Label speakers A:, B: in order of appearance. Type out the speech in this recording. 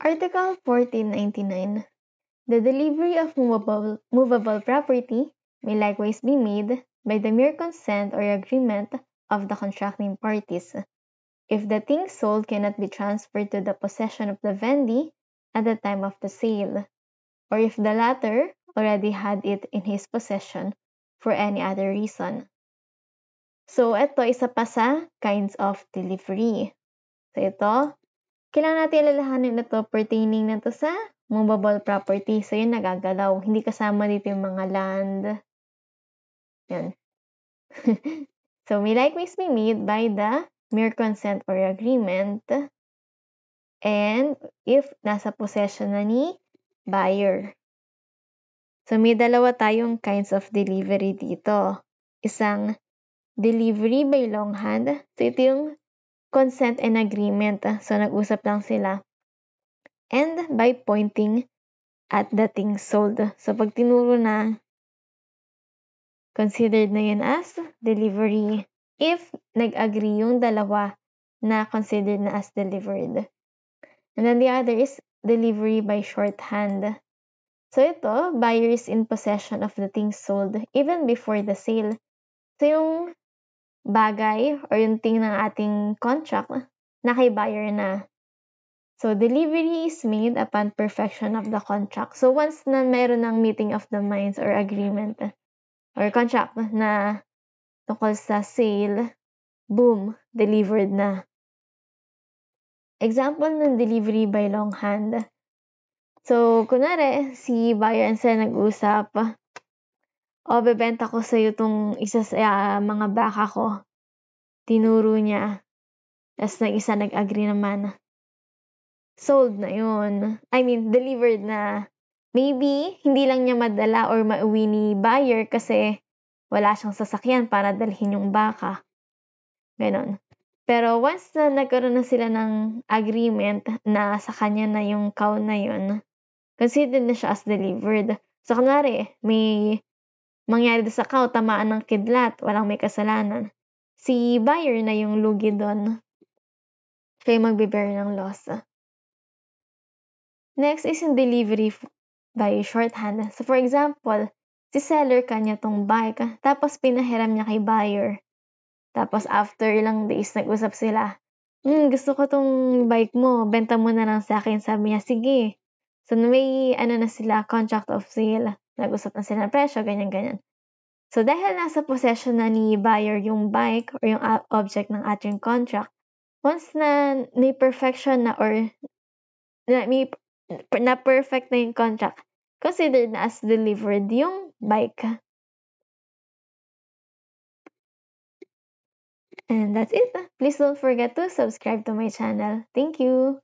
A: Article 1499. The delivery of movable property may likewise be made by the mere consent or agreement of the contracting parties, if the thing sold cannot be transferred to the possession of the vendee at the time of the sale, or if the latter already had it in his possession for any other reason. So, ito isa pa sa kinds of delivery. So, ito, kailangan natin alalahanin ito pertaining na to sa movable property. So, yun nagagalaw. Hindi kasama dito yung mga land. Yan. So, may likewise be made by the mere consent or agreement and if nasa possession na ni buyer. So, may dalawa tayong kinds of delivery dito. Isang delivery by longhand. So, ito yung consent and agreement. So, nag-usap lang sila. And by pointing at the thing sold. So, pag tinuro na, considered na yun as delivery. If nag-agree yung dalawa na considered na as delivered. And then the other is delivery by shorthand. So, ito, buyer is in possession of the thing sold even before the sale. So, yung bagay or yung thing ng ating contract na kay buyer na. So, delivery is made upon perfection of the contract. So, once na meron ng meeting of the minds or agreement or contract na tungkol sa sale, boom, delivered na. Example ng delivery by longhand. So, kunwari, si buyer and seller nag-usap, bebenta ko sa'yo itong isa sa mga baka ko. Tinuro niya. Tapos isa nag-agree naman. Sold na yun. I mean, delivered na. Maybe, hindi lang niya madala or mauwi ni buyer kasi wala siyang sasakyan para dalhin yung baka. Ganon. Pero once na nagkaroon na sila ng agreement na sa kanya na yung cow na yun, considered na siya as delivered. So, kunwari, may mangyari sa cow, tamaan ng kidlat, walang may kasalanan. Si buyer na yung lugi doon. Siya yung magbe-bear ng loss. Next is yung delivery by shorthand. So, for example, si seller kanya tong bike, tapos pinahiram niya kay buyer. Tapos, after ilang days, nag-usap sila. Gusto ko tong bike mo, benta mo na lang sa akin. Sabi niya, sige. So, may na sila, contract of sale. Nag-usap na sila ng presyo, ganyan-ganyan. So, dahil nasa possession na ni buyer yung bike or yung object ng ating contract, once na may perfection na or na perfect na yung contract, considered na as delivered yung bike. And that's it. Please don't forget to subscribe to my channel. Thank you.